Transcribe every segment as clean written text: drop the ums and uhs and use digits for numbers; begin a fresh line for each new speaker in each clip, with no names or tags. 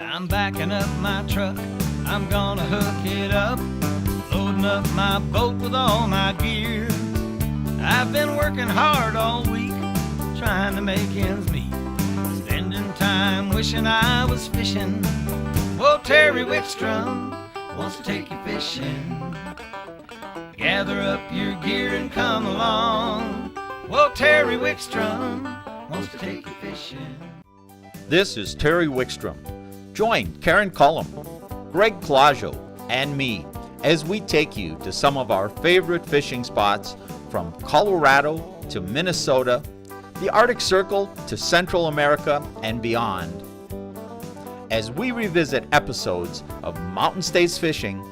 I'm backing up my truck, I'm gonna hook it up, loading up my boat with all my gear. I've been working hard all week, trying to make ends meet, spending time wishing I was fishing. Whoa, Terry Wickstrom wants to take you fishing. Gather up your gear and come along. Whoa, Terry Wickstrom wants to take you fishing.
This is Terry Wickstrom. Join Karen Cullum, Greg Clajo, and me as we take you to some of our favorite fishing spots from Colorado to Minnesota, the Arctic Circle to Central America and beyond, as we revisit episodes of Mountain States Fishing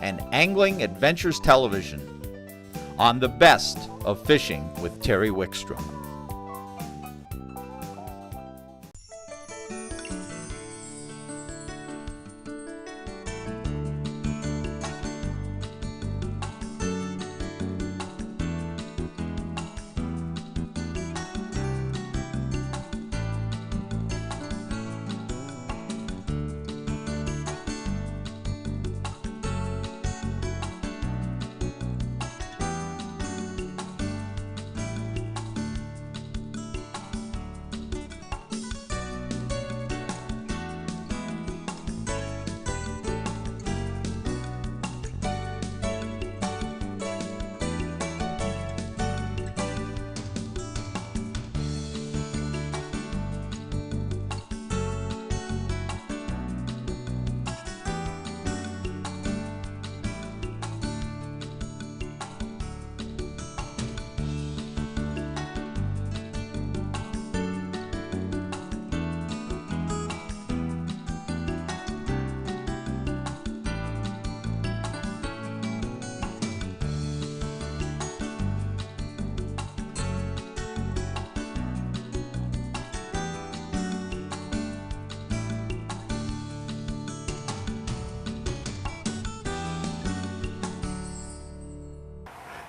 and Angling Adventures Television on the best of fishing with Terry Wickstrom.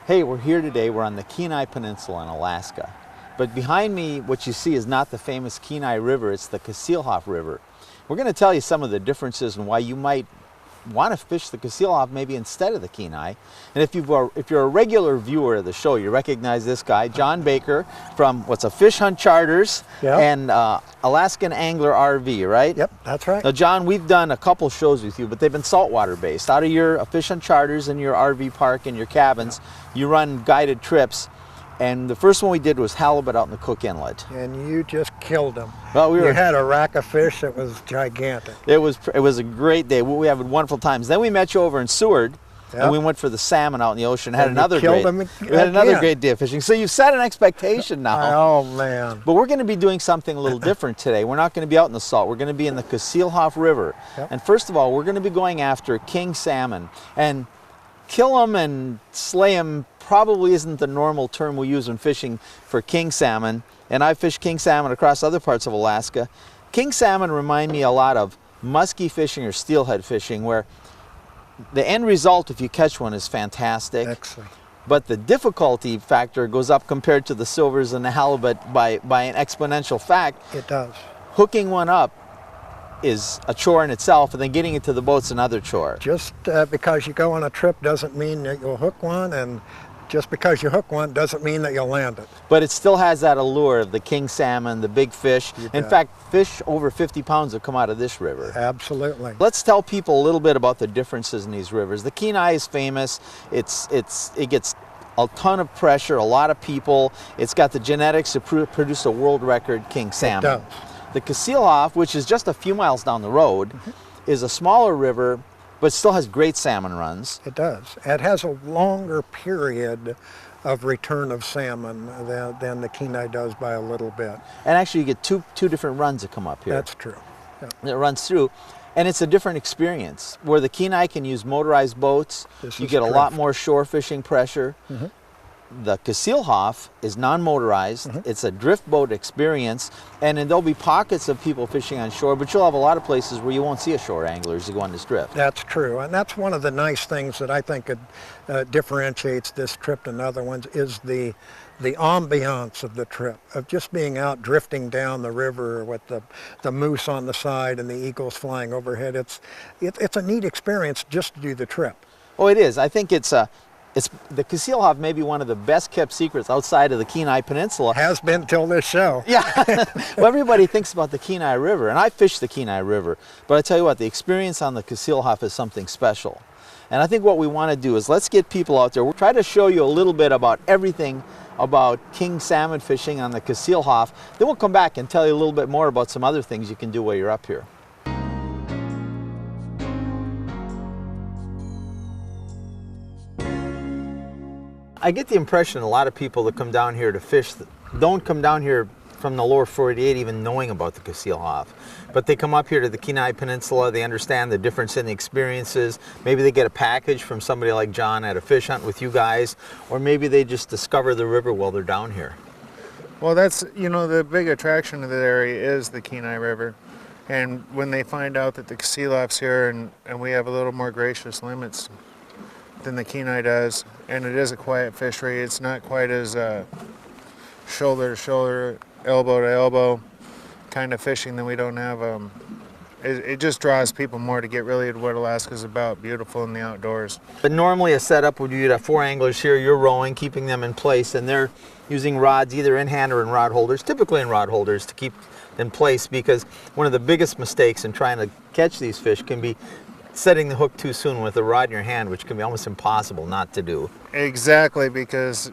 Hey, we're here today. We're on the Kenai Peninsula in Alaska. But behind me, what you see is not the famous Kenai River, it's the Kasilof River. We're going to tell you some of the differences and why you might want to fish the Kasilof maybe instead of the Kenai. And if you're a regular viewer of the show, you recognize this guy, John Baker, from Afishunt Charters and Alaskan Angler RV, right?
Yep, that's right.
Now, John, we've done a couple shows with you, but they've been saltwater based. Out of your Afishunt Charters and your RV park and your cabins, you run guided trips. And the first one we did was halibut out in the Cook Inlet.
And you just killed them.
Well,
you had a rack of fish that was gigantic.
It was a great day. We had wonderful times. Then we met you over in Seward, and we went for the salmon out in the ocean. Had another great day of fishing. So you've set an expectation now.
Oh man!
But we're going to be doing something a little different today. We're not going to be out in the salt. We're going to be in the Kasilof River. Yep. And first of all, we're going to be going after king salmon. And kill them and slay them probably isn't the normal term we use when fishing for king salmon. And I've fished king salmon across other parts of Alaska. King salmon remind me a lot of musky fishing or steelhead fishing, where the end result, if you catch one, is fantastic.
Excellent.
But the difficulty factor goes up compared to the silvers and the halibut by an exponential fact.
It does.
Hooking one up is a chore in itself, and then getting it to the boat's another chore.
Just because you go on a trip doesn't mean that you'll hook one, and just because you hook one doesn't mean that you'll land it.
But it still has that allure of the king salmon, the big fish. In fact, fish over 50 pounds have come out of this river.
Absolutely.
Let's tell people a little bit about the differences in these rivers. The Kenai is famous. It gets a ton of pressure, a lot of people. It's got the genetics to produce a world record king salmon.
It does.
The Kasilof, which is just a few miles down the road, is a smaller river, but still has great salmon runs.
It does. It has a longer period of return of salmon than the Kenai does by a little bit.
And actually you get two different runs that come up here.
That's true. Yeah.
It runs through. And it's a different experience. Where the Kenai can use motorized boats, you get a lot more shore fishing pressure. the Kasilof is non-motorized. It's a drift boat experience, and then there'll be pockets of people fishing on shore, but you'll have a lot of places where you won't see a shore angler as you go on this drift.
That's true, and that's one of the nice things that I think differentiates this trip than other ones is the ambiance of the trip, of just being out drifting down the river with the moose on the side and the eagles flying overhead. It's a neat experience just to do the trip.
Oh, it is. I think it's the Kasilof may be one of the best kept secrets outside of the Kenai Peninsula.
Has been till this show.
Yeah. Well, everybody thinks about the Kenai River, and I fish the Kenai River, but I tell you what, the experience on the Kasilof is something special. And I think what we want to do is let's get people out there. We'll try to show you a little bit about everything about king salmon fishing on the Kasilof. Then we'll come back and tell you a little bit more about some other things you can do while you're up here. I get the impression a lot of people that come down here to fish don't come down here from the lower 48 even knowing about the Kasilof. But they come up here to the Kenai Peninsula, they understand the difference in the experiences. Maybe they get a package from somebody like John at Afishunt with you guys, or maybe they just discover the river while they're down here.
Well, that's, you know, the big attraction of the area is the Kenai River. And when they find out that the Kasilof's here and we have a little more gracious limits than the Kenai does, and it is a quiet fishery, it's not quite as shoulder to shoulder, elbow to elbow kind of fishing, then we don't have it just draws people more to get really at what Alaska's about, beautiful in the outdoors.
But normally a setup would you'd have 4 anglers here, you're rowing, keeping them in place, and they're using rods either in hand or in rod holders, typically in rod holders, to keep in place, because one of the biggest mistakes in trying to catch these fish can be setting the hook too soon with a rod in your hand, which can be almost impossible not to do.
Exactly, because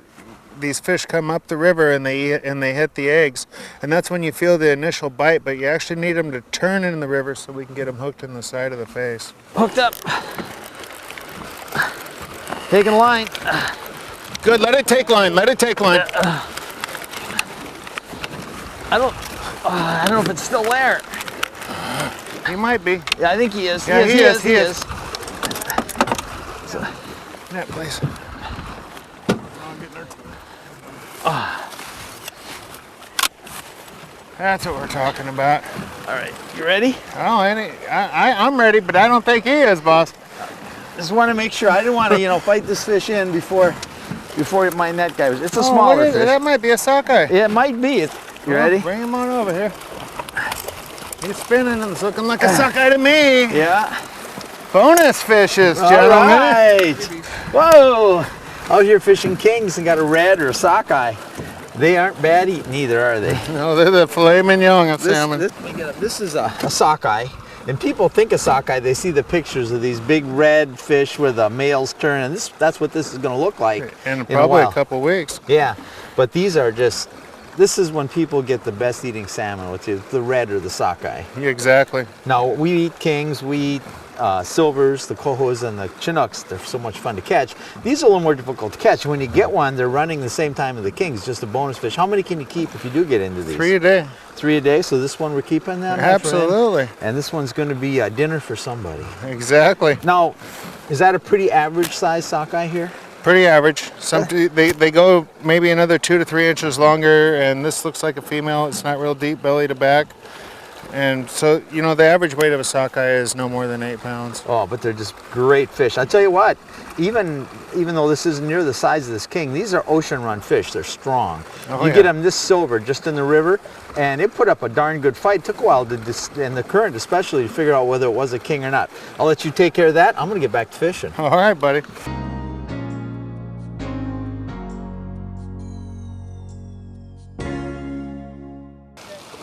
these fish come up the river and they hit the eggs, and that's when you feel the initial bite, but you actually need them to turn in the river so we can get them hooked in the side of the face.
Hooked up. Taking line.
Good, let it take line, let it take line.
I don't know if it's still there.
He might be.
Yeah, I think he is.
Yeah, he is.
So,
net, please. That's what we're talking about.
all right, you ready?
Oh, I'm ready, but I don't think he is, boss.
Just want to make sure. I didn't want to, fight this fish in before my net guy was. It's a smaller fish.
That might be a sockeye.
Yeah, it might be. You ready?
Bring him on over here. He's spinning and it's looking like a sockeye to me.
Yeah.
Bonus fishes,
All
gentlemen.
right. Whoa. Out here fishing kings and got a red or a sockeye. They aren't bad eating either, are they?
No, they're the filet mignon of salmon.
This is a sockeye. And people think of sockeye, they see the pictures of these big red fish where the males turn, and that's what this is going to look like.
In probably a couple weeks.
Yeah, but these are just, this is when people get the best eating salmon, which is the red or the sockeye.
Exactly.
Now, we eat kings, we eat silvers, the cohos, and the chinooks. They're so much fun to catch. These are a little more difficult to catch. When you get one, they're running the same time as the kings, just a bonus fish. How many can you keep if you do get into these?
3 a day.
3 a day, so this one we're keeping then?
Absolutely.
And this one's going to be dinner for somebody.
Exactly.
Now, is that a pretty average size sockeye here?
Pretty average. They go maybe another 2 to 3 inches longer, and this looks like a female. It's not real deep belly to back. And so, the average weight of a sockeye is no more than 8 pounds.
Oh, but they're just great fish. I tell you what, even though this isn't near the size of this king, these are ocean run fish. They're strong. You get them this silver just in the river, and it put up a darn good fight. It took a while in the current especially to figure out whether it was a king or not. I'll let you take care of that. I'm going to get back to fishing.
All right, buddy.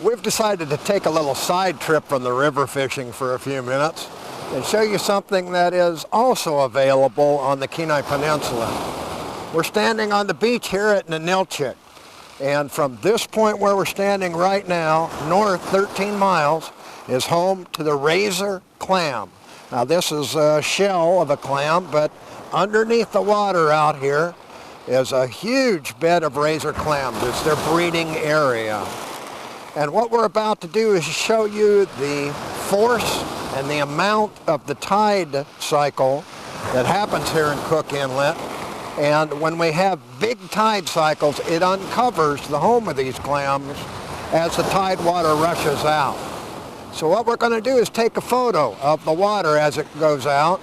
We've decided to take a little side trip from the river fishing for a few minutes and show you something that is also available on the Kenai Peninsula. We're standing on the beach here at Ninilchik, and from this point where we're standing right now, north 13 miles, is home to the razor clam. Now this is a shell of a clam, but underneath the water out here is a huge bed of razor clams. It's their breeding area. And what we're about to do is show you the force and the amount of the tide cycle that happens here in Cook Inlet And when we have big tide cycles, it uncovers the home of these clams as the tide water rushes out. So what we're going to do is take a photo of the water as it goes out.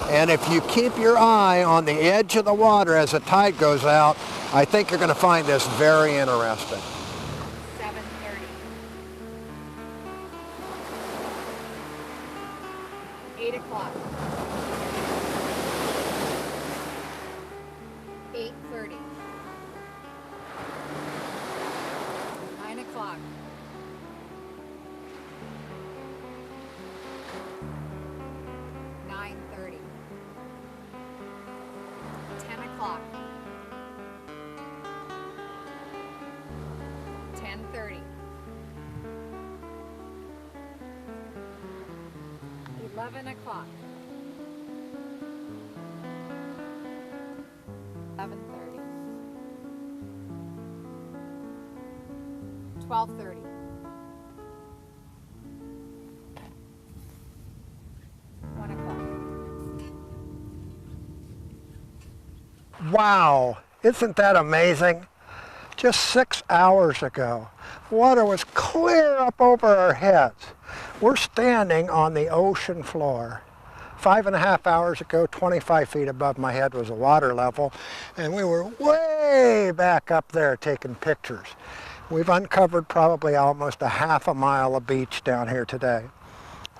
And if you keep your eye on the edge of the water as the tide goes out, I think you're going to find this very interesting.
7:30. 8 o'clock. 8:30. 9 o'clock. 9:30. 10 o'clock. 10:30. 11 o'clock. 11:30. 12:30. 1 o'clock.
Wow, isn't that amazing? Just 6 hours ago, water was clear up over our heads. We're standing on the ocean floor. 5.5 hours ago, 25 feet above my head was the water level, and we were way back up there taking pictures. We've uncovered probably almost a half a mile of beach down here today.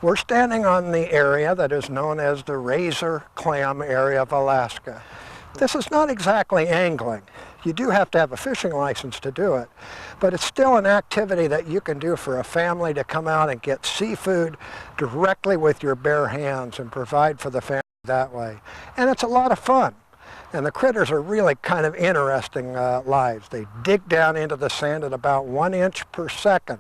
We're standing on the area that is known as the Razor Clam area of Alaska. This is not exactly angling. You do have to have a fishing license to do it, but it's still an activity that you can do for a family to come out and get seafood directly with your bare hands and provide for the family that way. And it's a lot of fun. And the critters are really kind of interesting lives. They dig down into the sand at about 1 inch per second.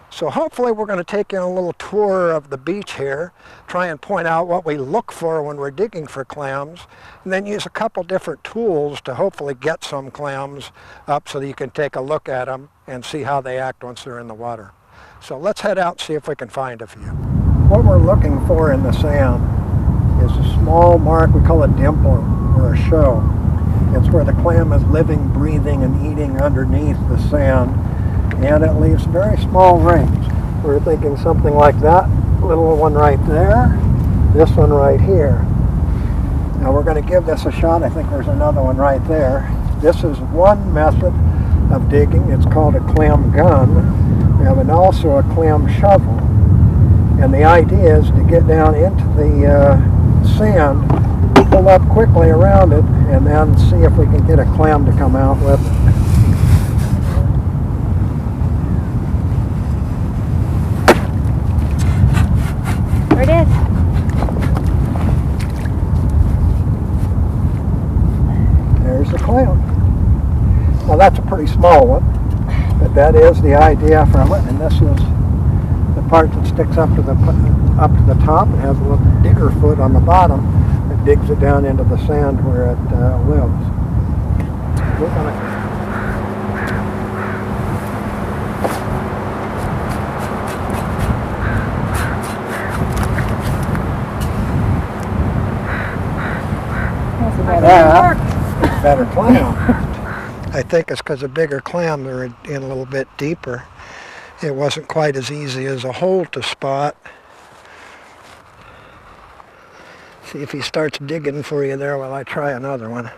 So hopefully we're going to take you on a little tour of the beach here, try and point out what we look for when we're digging for clams, and then use a couple different tools to hopefully get some clams up so that you can take a look at them and see how they act once they're in the water. So let's head out and see if we can find a few. What we're looking for in the sand is a small mark, we call it dimple or a show. It's where the clam is living, breathing, and eating underneath the sand. And it leaves very small rings. We're thinking something like that little one right there, this one right here. Now we're going to give this a shot. I think there's another one right there. This is one method of digging. It's called a clam gun. We have also a clam shovel. And the idea is to get down into the sand, pull up quickly around it, and then see if we can get a clam to come out with it.
There it is.
There's the clam. Now that's a pretty small one, but that is the idea from it, and this is the part that sticks up to the top and has a little digger foot on the bottom that digs it down into the sand where it lives. We're gonna better clam. I think it's because a bigger clam, they're in a little bit deeper. It wasn't quite as easy as a hole to spot. See if he starts digging for you there while I try another one.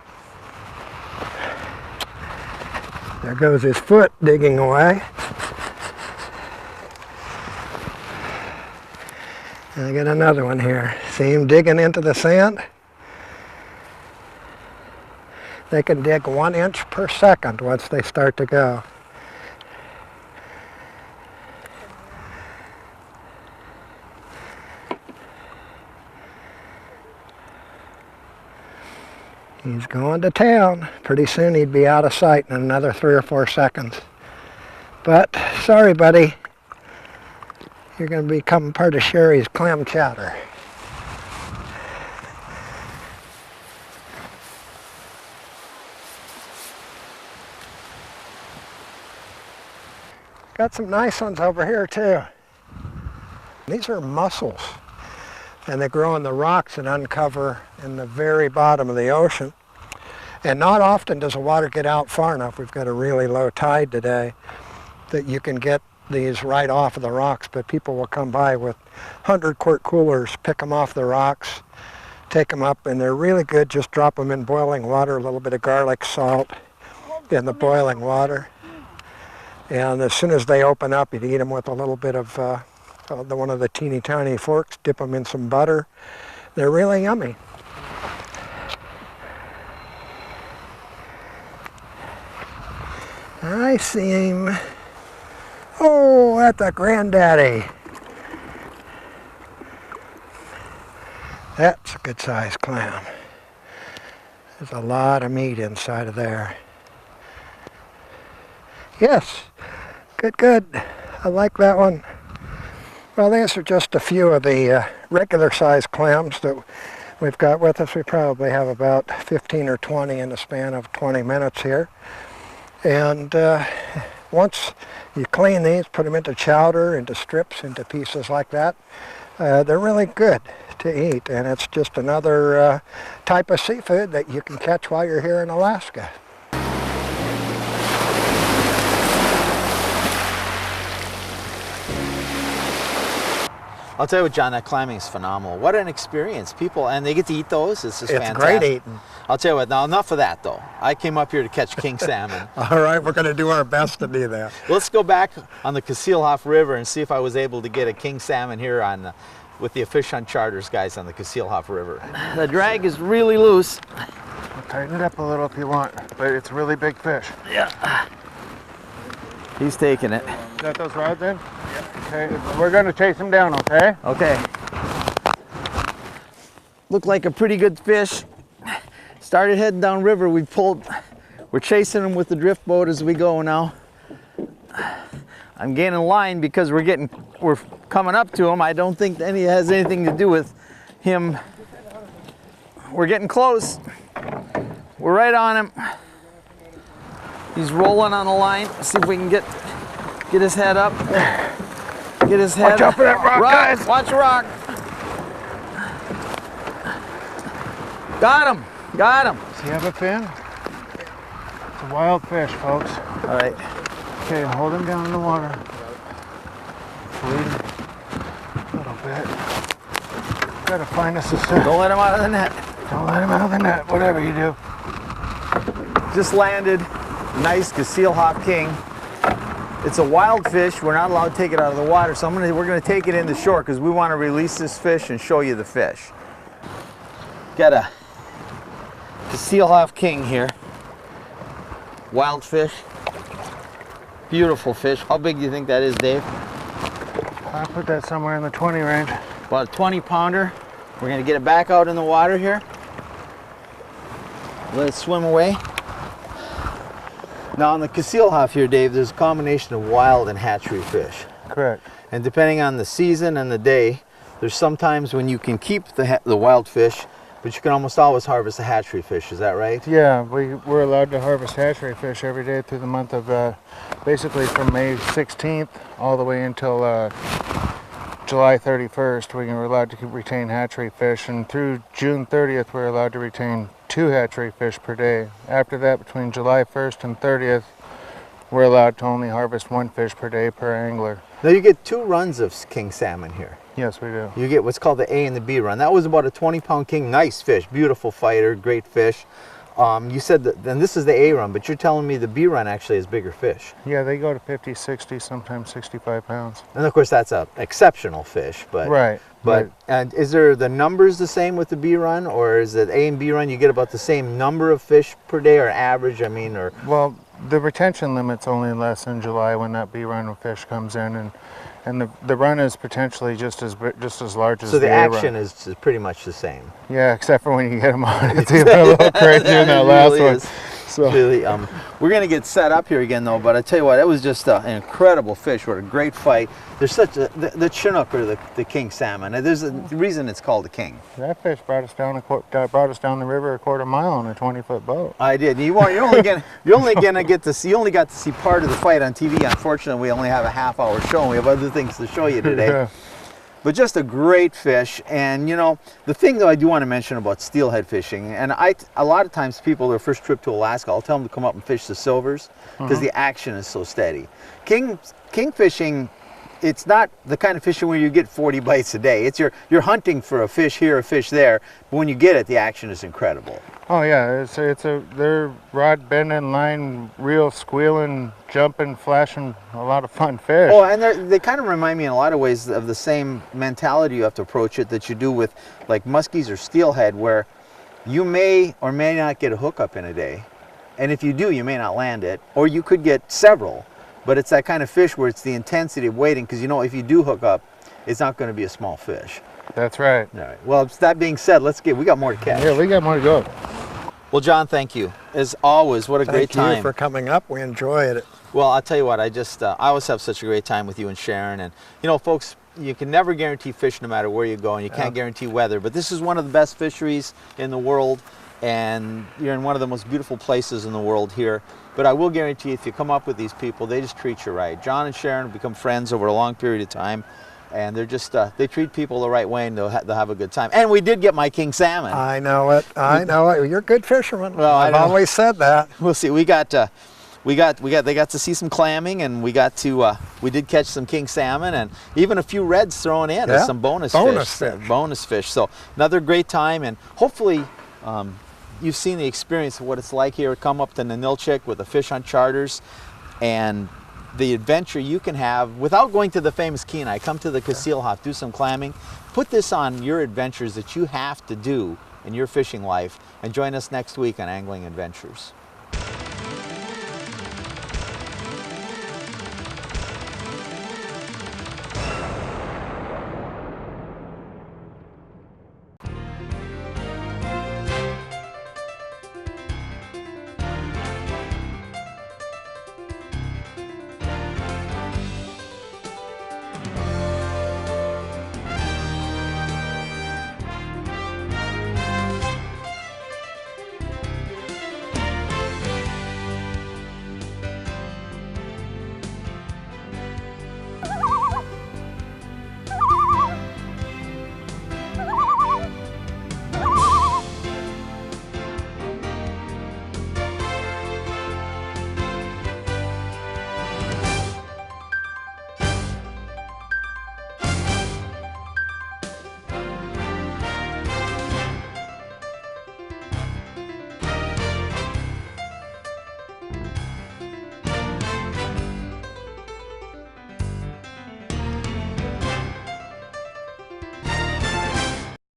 There goes his foot digging away. And I got another one here. See him digging into the sand? They can dig 1 inch per second once they start to go. He's going to town. Pretty soon he'd be out of sight in another 3 or 4 seconds. But sorry, buddy. You're going to become part of Sherry's clam chowder. Got some nice ones over here too. These are mussels, and they grow in the rocks and uncover in the very bottom of the ocean. And not often does the water get out far enough. We've got a really low tide today that you can get these right off of the rocks, but people will come by with 100-quart coolers, pick them off the rocks, take them up, and they're really good. Just drop them in boiling water, a little bit of garlic salt in the boiling water. And as soon as they open up, you'd eat them with a little bit of one of the teeny tiny forks, dip them in some butter. They're really yummy. I see him. Oh, that's a granddaddy. That's a good sized clam. There's a lot of meat inside of there. Yes, good, good. I like that one. Well, these are just a few of the regular sized clams that we've got with us. We probably have about 15 or 20 in the span of 20 minutes here. And once you clean these, put them into chowder, into strips, into pieces like that, they're really good to eat. And it's just another type of seafood that you can catch while you're here in Alaska.
I'll tell you what, John, that clamming is phenomenal. What an experience. People, and they get to eat those. It's just
It's
fantastic.
great eating.
I'll tell you what, now enough of that, though. I came up here to catch king salmon.
All right, we're going to do our best to do that.
Let's go back on the Kasilof River and see if I was able to get a king salmon here on with the Afishunt charters guys on the Kasilof River. The drag is really loose.
Tighten it up a little if you want, but it's a really big fish.
Yeah. He's taking it.
Is that those rods in? Yeah. Okay, we're going to chase him down, okay?
Okay. Looked like a pretty good fish. Started heading down river. We're chasing him with the drift boat as we go now. I'm gaining line because we're coming up to him. I don't think any has anything to do with him. We're getting close. We're right on him. He's rolling on the line. See if we can get his head up. Get his head.
Watch out for that rock, guys.
Watch the rock. Got him. Got him.
Does he have a fin? It's a wild fish, folks.
All right.
Okay, hold him down in the water. Bleed a little bit. Gotta find us a set.
Don't let him out of the net.
Don't let him out of the net, whatever you do.
Just landed. Nice Kasilof king. It's a wild fish. We're not allowed to take it out of the water, so we're gonna take it into shore because we want to release this fish and show you the fish. Got a Kasilof king here. Wild fish. Beautiful fish. How big do you think that is, Dave?
I put that somewhere in the 20 range.
About a 20 pounder. We're gonna get it back out in the water here. Let it swim away. Now on the Kasilof here, Dave, there's a combination of wild and hatchery fish.
Correct.
And depending on the season and the day, there's sometimes when you can keep the wild fish, but you can almost always harvest the hatchery fish. Is that right?
Yeah, we're allowed to harvest hatchery fish every day through the month of, basically from May 16th all the way until July 31st. We're allowed to retain hatchery fish, and through June 30th we're allowed to retain 2 hatchery fish per day. After that, between July 1st and 30th, we're allowed to only harvest 1 fish per day per angler.
Now you get 2 runs of king salmon here.
Yes, we do.
You get what's called the A and the B run. That was about a 20-pound king. Nice fish, beautiful fighter, great fish. You said that, then this is the A run, but you're telling me the B run actually is bigger fish.
Yeah, they go to 50, 60, sometimes 65 pounds.
And of course that's an exceptional fish, but
Right.
But and is there the numbers the same with the B run, or is it A and B run? You get about the same number of fish per day, or average? I mean, or
Well, the retention limit's only less in July when that B run of fish comes in, and the run is potentially just as large as
so the
A run.
action is pretty much the same.
Yeah, except for when you get them on. It's even a little crazier in that
It
last
really
one.
is.
So
Really, we're gonna get set up here again though, but I tell you what, it was just an incredible fish. What a great fight. There's such the Chinook, or the king salmon. There's a reason it's called the king.
that fish brought us down the river a quarter mile on a 20-foot boat.
I did. You're only gonna get to see. You only got to see part of the fight on TV. Unfortunately, we only have a half-hour show, and we have other things to show you today.
Yeah.
But just a great fish. And you know, the thing that I do want to mention about steelhead fishing, and a lot of times people, their first trip to Alaska, I'll tell them to come up and fish the silvers because the action is so steady. King fishing, it's not the kind of fishing where you get 40 bites a day. It's you're hunting for a fish here, a fish there, but when you get it, the action is incredible.
Oh yeah, they're rod bending, line reel squealing, jumping, flashing, a lot of fun fish.
Oh, and they kind of remind me in a lot of ways of the same mentality you have to approach it that you do with like muskies or steelhead, where you may or may not get a hookup in a day, and if you do, you may not land it, or you could get several. But it's that kind of fish where it's the intensity of waiting, because you know if you do hook up, it's not going to be a small fish.
That's right.
All right. Well, that being said, we got more to catch.
Yeah, we got more to go.
Well, John, thank you. As always, what a great time.
Thank you for coming up. We enjoyed it.
Well, I'll tell you what, I always have such a great time with you and Sharon. And, you know, folks, you can never guarantee fish no matter where you go, and you can't guarantee weather. But this is one of the best fisheries in the world, and you're in one of the most beautiful places in the world here. But I will guarantee if you come up with these people, they just treat you right. John and Sharon have become friends over a long period of time. And they're just, they treat people the right way, and they'll have a good time. And we did get my king salmon.
I know it. I know it. You're a good fisherman.
Well,
I've always said that.
We'll see. They got to see some clamming, and we did catch some king salmon, and even a few reds thrown in as some bonus fish. So another great time, and hopefully you've seen the experience of what it's like here. Come up to Ninilchik with the Afishunt charters, and the adventure you can have without going to the famous Kenai. Come to the Kasilof, do some clamming. Put this on your adventures that you have to do in your fishing life, and join us next week on Angling Adventures.